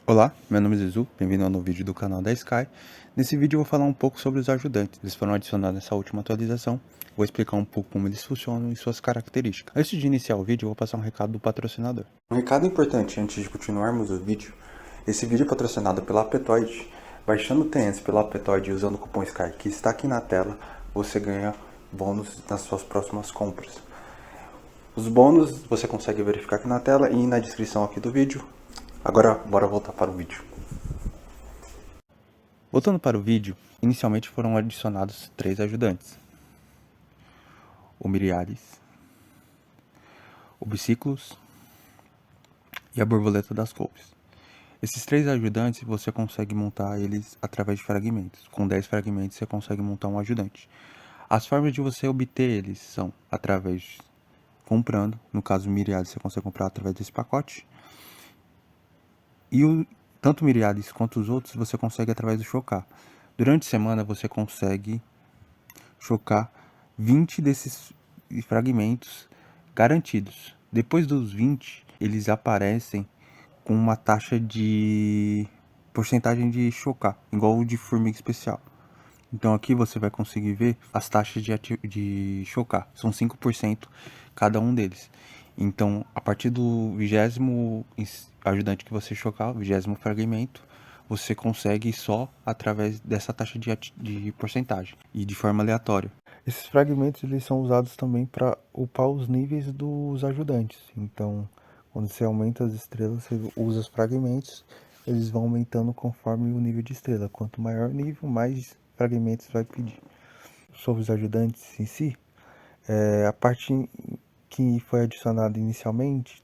Olá, meu nome é Zizu, bem-vindo ao novo vídeo do canal da Sky. Nesse vídeo eu vou falar um pouco sobre os ajudantes, eles foram adicionados nessa última atualização. Vou explicar um pouco como eles funcionam e suas características. Antes de iniciar o vídeo, eu vou passar um recado do patrocinador. Um recado importante antes de continuarmos o vídeo. Esse vídeo é patrocinado pela Apetoide. Baixando o TNS pela Apetoide e usando o cupom SKY que está aqui na tela, você ganha bônus nas suas próximas compras. Os bônus você consegue verificar aqui na tela e na descrição aqui do vídeo. Agora, bora voltar para o vídeo. Voltando para o vídeo, inicialmente foram adicionados 3 ajudantes. O Miriades, o Biciclos e a Borboleta das Couves. Esses 3 ajudantes você consegue montar eles através de fragmentos. Com 10 fragmentos você consegue montar um ajudante. As formas de você obter eles são através comprando, no caso o Miriades você consegue comprar através desse pacote. E tanto o Miriades quanto os outros você consegue através do chocar. Durante a semana você consegue chocar 20 desses fragmentos garantidos. Depois dos 20, eles aparecem com uma taxa de porcentagem de chocar, igual o de formiga especial. Então aqui você vai conseguir ver as taxas de chocar. São 5% cada um deles. Então, a partir do 20º ajudante que você chocar, o 20º fragmento, você consegue só através dessa taxa de porcentagem e de forma aleatória. Esses fragmentos eles são usados também para upar os níveis dos ajudantes. Então, quando você aumenta as estrelas, você usa os fragmentos, eles vão aumentando conforme o nível de estrela. Quanto maior o nível, mais fragmentos vai pedir. Sobre os ajudantes em si, a parte que foi adicionada inicialmente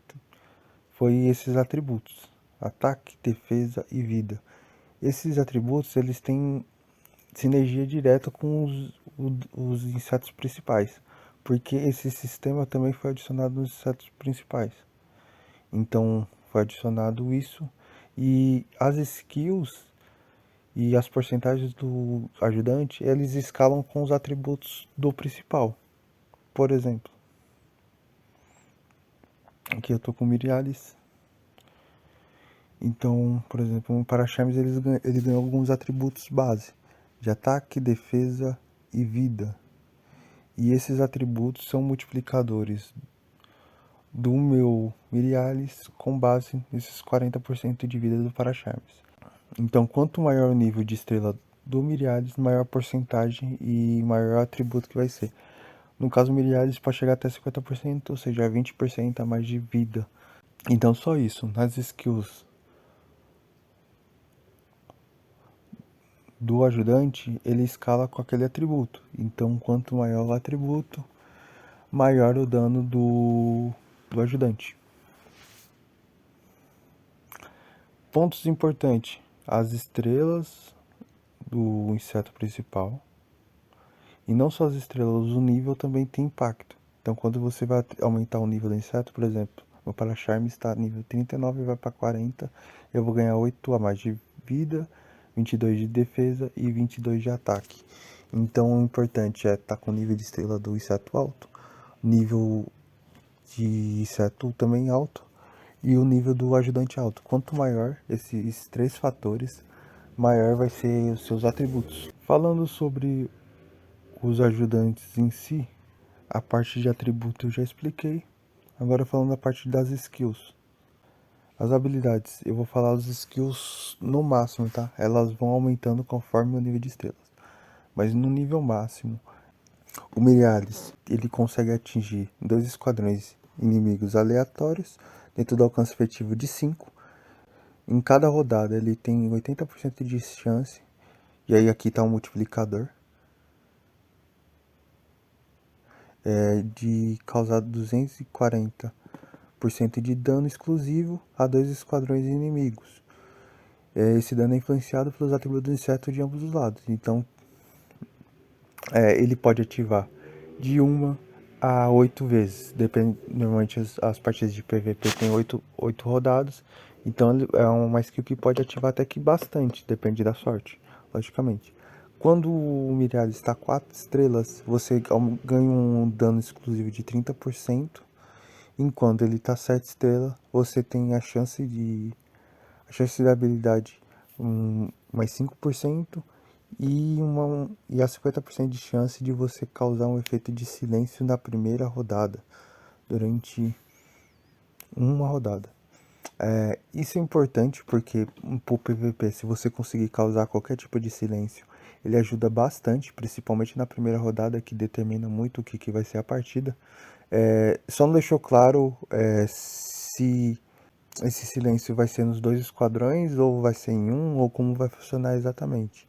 foi esses atributos: ataque, defesa e vida. Esses atributos eles têm sinergia direta com os insetos principais, porque esse sistema também foi adicionado nos insetos principais. Então foi adicionado isso, e as skills e as porcentagens do ajudante eles escalam com os atributos do principal. Por exemplo, aqui eu tô com Mirialis. Então, por exemplo, para Charmes ele ganhou alguns atributos base de ataque, defesa e vida. E esses atributos são multiplicadores do meu Mirialis com base nesses 40% de vida do Paracharmes. Então, quanto maior o nível de estrela do Mirialis, maior a porcentagem e maior o atributo que vai ser. No caso, o Mirialis pode chegar até 50%, ou seja, 20% a mais de vida. Então, só isso. Nas skills do ajudante, ele escala com aquele atributo. Então, quanto maior o atributo, maior o dano do ajudante. Pontos importantes: as estrelas do inseto principal. E não só as estrelas, o nível também tem impacto. Então, quando você vai aumentar o nível do inseto, por exemplo, meu Paracharme está nível 39 e vai para 40, eu vou ganhar 8 a mais de vida, 22 de defesa e 22 de ataque. Então, o importante é estar com o nível de estrela do inseto alto, nível de inseto também alto e o nível do ajudante alto. Quanto maior esses 3 fatores, maior vai ser os seus atributos. Falando sobre os ajudantes em si, a parte de atributo eu já expliquei. Agora falando da parte das skills. As habilidades, eu vou falar os skills no máximo, tá? Elas vão aumentando conforme o nível de estrelas. Mas no nível máximo, o Mirialis, ele consegue atingir 2 esquadrões inimigos aleatórios dentro do alcance efetivo de 5. Em cada rodada ele tem 80% de chance, e aí aqui está um multiplicador, de causar 240% de dano exclusivo a 2 esquadrões inimigos. Esse dano é influenciado pelos atributos do inseto de ambos os lados. Então, ele pode ativar de 1 a 8 vezes. Normalmente as partidas de PVP tem 8 rodadas. Então é uma skill que pode ativar até que bastante, depende da sorte, logicamente. Quando o Mirialis está 4 estrelas, você ganha um dano exclusivo de 30%. Enquanto ele está 7 estrelas, você tem a chance de A chance da habilidade mais 5% e a 50% de chance de você causar um efeito de silêncio na primeira rodada, durante uma rodada. Isso é importante porque pro PVP, se você conseguir causar qualquer tipo de silêncio, ele ajuda bastante, principalmente na primeira rodada, que determina muito o que vai ser a partida. Só não deixou claro se esse silêncio vai ser nos 2 esquadrões, ou vai ser em um, ou como vai funcionar exatamente.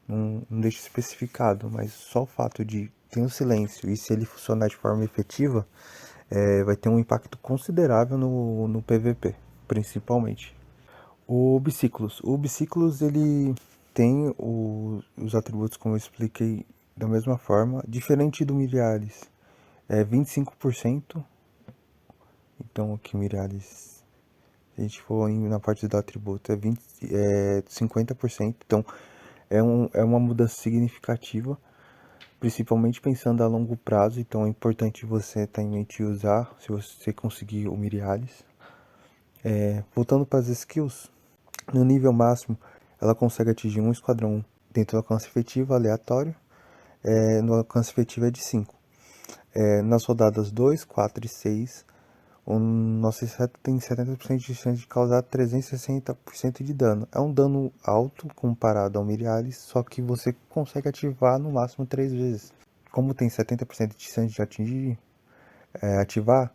Não deixa especificado, mas só o fato de ter um silêncio e se ele funcionar de forma efetiva, vai ter um impacto considerável no PVP, principalmente. O Biciclos ele tem os atributos como eu expliquei da mesma forma, diferente do Mirialis. 25%, então aqui o Mirialis, se a gente for na parte do atributo, 50%, então é uma mudança significativa, principalmente pensando a longo prazo, então é importante você estar em mente e usar, se você conseguir o Mirialis. Voltando para as skills, no nível máximo, ela consegue atingir um esquadrão dentro do alcance efetivo aleatório. No alcance efetivo é de 5. Nas rodadas 2, 4 e 6, o nosso inseto tem 70% de chance de causar 360% de dano. É um dano alto comparado ao Mirialis, só que você consegue ativar no máximo 3 vezes. Como tem 70% de chance de ativar,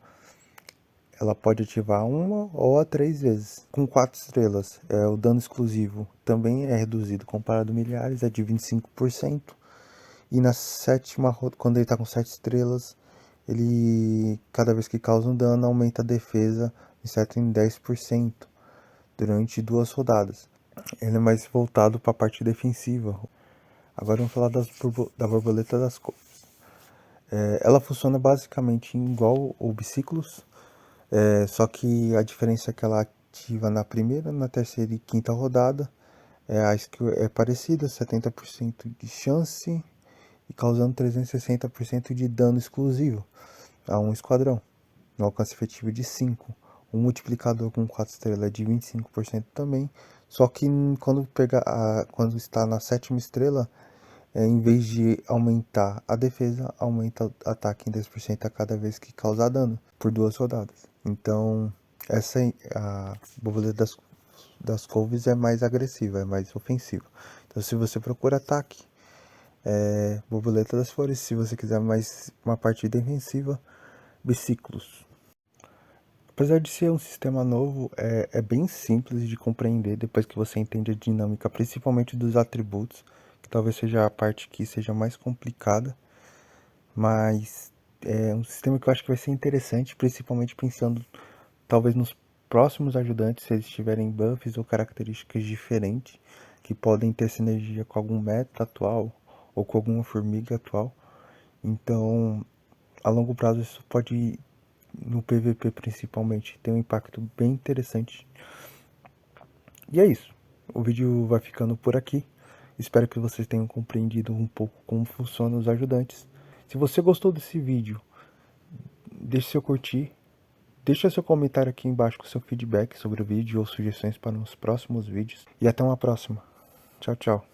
ela pode ativar uma ou a 3 vezes. Com 4 estrelas, o dano exclusivo também é reduzido comparado ao Milhares, é de 25%. E na sétima, quando ele está com 7 estrelas, ele, cada vez que causa um dano, aumenta a defesa em 10% durante 2 rodadas. Ele é mais voltado para a parte defensiva. Agora vamos falar da borboleta das cores. Ela funciona basicamente igual o Biciclos, só que a diferença é que ela ativa na primeira, na terceira e quinta rodada. A skill é parecida, 70% de chance e causando 360% de dano exclusivo a um esquadrão, no alcance efetivo de 5. O multiplicador com 4 estrelas é de 25% também, só que quando está na sétima estrela, em vez de aumentar a defesa, aumenta o ataque em 10% a cada vez que causar dano, por 2 rodadas. Então, a borboleta das couves é mais agressiva, é mais ofensiva. Então, se você procura ataque, borboleta das flores. Se você quiser mais uma parte defensiva, biciclos. Apesar de ser um sistema novo, é bem simples de compreender depois que você entende a dinâmica, principalmente dos atributos, que talvez seja a parte que seja mais complicada, mas é um sistema que eu acho que vai ser interessante, principalmente pensando talvez nos próximos ajudantes, se eles tiverem buffs ou características diferentes, que podem ter sinergia com algum meta atual ou com alguma formiga atual. Então, a longo prazo isso pode, no PVP principalmente, ter um impacto bem interessante. E é isso. O vídeo vai ficando por aqui. Espero que vocês tenham compreendido um pouco como funcionam os ajudantes. Se você gostou desse vídeo, deixe seu curtir. Deixe seu comentário aqui embaixo com seu feedback sobre o vídeo ou sugestões para os próximos vídeos. E até uma próxima. Tchau, tchau.